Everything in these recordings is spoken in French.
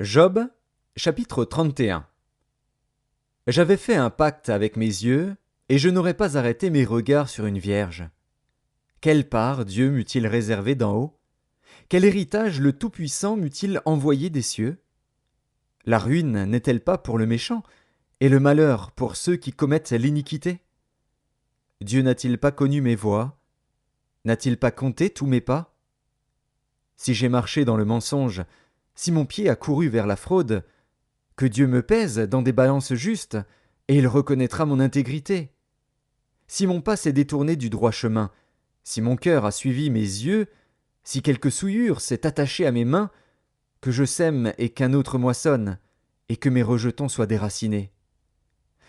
Job, chapitre 31. J'avais fait un pacte avec mes yeux, et je n'aurais pas arrêté mes regards sur une vierge. Quelle part Dieu m'eût-il réservé d'en haut? Quel héritage le Tout-Puissant m'eût-il envoyé des cieux? La ruine n'est-elle pas pour le méchant, et le malheur pour ceux qui commettent l'iniquité? Dieu n'a-t-il pas connu mes voies? N'a-t-il pas compté tous mes pas? Si j'ai marché dans le mensonge, si mon pied a couru vers la fraude, que Dieu me pèse dans des balances justes, et il reconnaîtra mon intégrité. Si mon pas s'est détourné du droit chemin, si mon cœur a suivi mes yeux, si quelque souillure s'est attachée à mes mains, que je sème et qu'un autre moissonne, et que mes rejetons soient déracinés.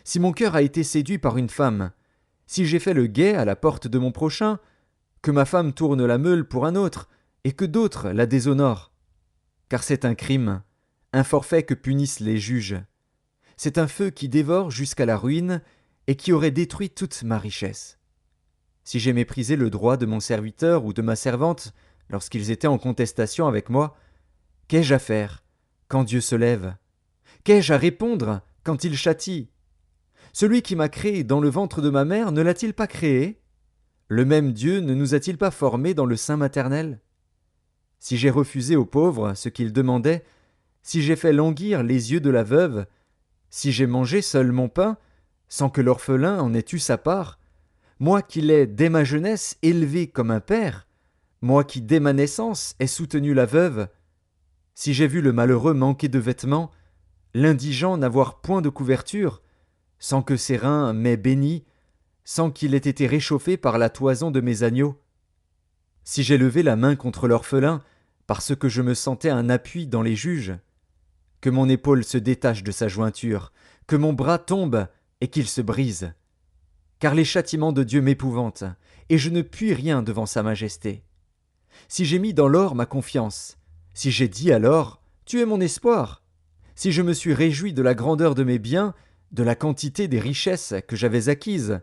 Si mon cœur a été séduit par une femme, si j'ai fait le guet à la porte de mon prochain, que ma femme tourne la meule pour un autre, et que d'autres la déshonorent. Car c'est un crime, un forfait que punissent les juges. C'est un feu qui dévore jusqu'à la ruine et qui aurait détruit toute ma richesse. Si j'ai méprisé le droit de mon serviteur ou de ma servante lorsqu'ils étaient en contestation avec moi, qu'ai-je à faire quand Dieu se lève? Qu'ai-je à répondre quand il châtie? Celui qui m'a créé dans le ventre de ma mère ne l'a-t-il pas créé? Le même Dieu ne nous a-t-il pas formés dans le sein maternel? Si j'ai refusé aux pauvres ce qu'ils demandaient, si j'ai fait languir les yeux de la veuve, si j'ai mangé seul mon pain, sans que l'orphelin en ait eu sa part, moi qui l'ai dès ma jeunesse élevé comme un père, moi qui dès ma naissance ai soutenu la veuve, si j'ai vu le malheureux manquer de vêtements, l'indigent n'avoir point de couverture, sans que ses reins m'aient béni, sans qu'il ait été réchauffé par la toison de mes agneaux, si j'ai levé la main contre l'orphelin, parce que je me sentais un appui dans les juges, que mon épaule se détache de sa jointure, que mon bras tombe et qu'il se brise. Car les châtiments de Dieu m'épouvantent, et je ne puis rien devant sa majesté. Si j'ai mis dans l'or ma confiance, si j'ai dit alors, tu es mon espoir, si je me suis réjoui de la grandeur de mes biens, de la quantité des richesses que j'avais acquises,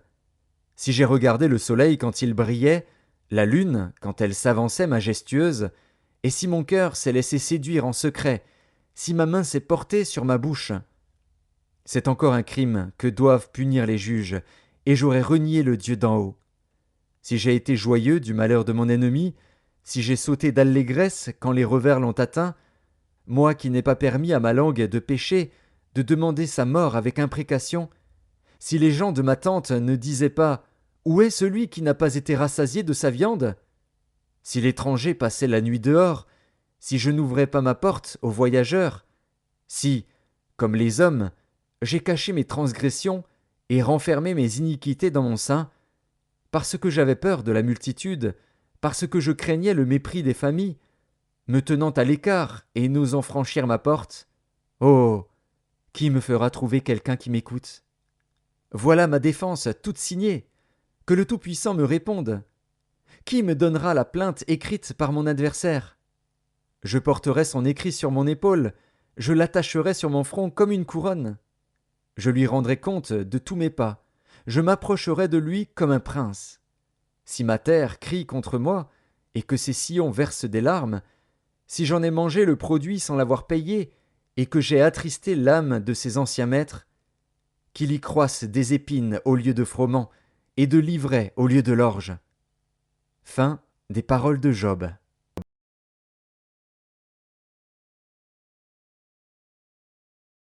si j'ai regardé le soleil quand il brillait, la lune quand elle s'avançait majestueuse, et si mon cœur s'est laissé séduire en secret, si ma main s'est portée sur ma bouche, c'est encore un crime que doivent punir les juges, et j'aurais renié le Dieu d'en haut. Si j'ai été joyeux du malheur de mon ennemi, si j'ai sauté d'allégresse quand les revers l'ont atteint, moi qui n'ai pas permis à ma langue de pécher, de demander sa mort avec imprécation, si les gens de ma tente ne disaient pas où est celui qui n'a pas été rassasié de sa viande? Si l'étranger passait la nuit dehors, si je n'ouvrais pas ma porte aux voyageurs, si, comme les hommes, j'ai caché mes transgressions et renfermé mes iniquités dans mon sein, parce que j'avais peur de la multitude, parce que je craignais le mépris des familles, me tenant à l'écart et n'osant franchir ma porte, oh, qui me fera trouver quelqu'un qui m'écoute? Voilà ma défense toute signée. Que le Tout-Puissant me réponde. Qui me donnera la plainte écrite par mon adversaire? Je porterai son écrit sur mon épaule, je l'attacherai sur mon front comme une couronne. Je lui rendrai compte de tous mes pas, je m'approcherai de lui comme un prince. Si ma terre crie contre moi, et que ses sillons versent des larmes, si j'en ai mangé le produit sans l'avoir payé, et que j'ai attristé l'âme de ses anciens maîtres, qu'il y croisse des épines au lieu de froment, et de l'ivraie au lieu de l'orge. Fin des paroles de Job.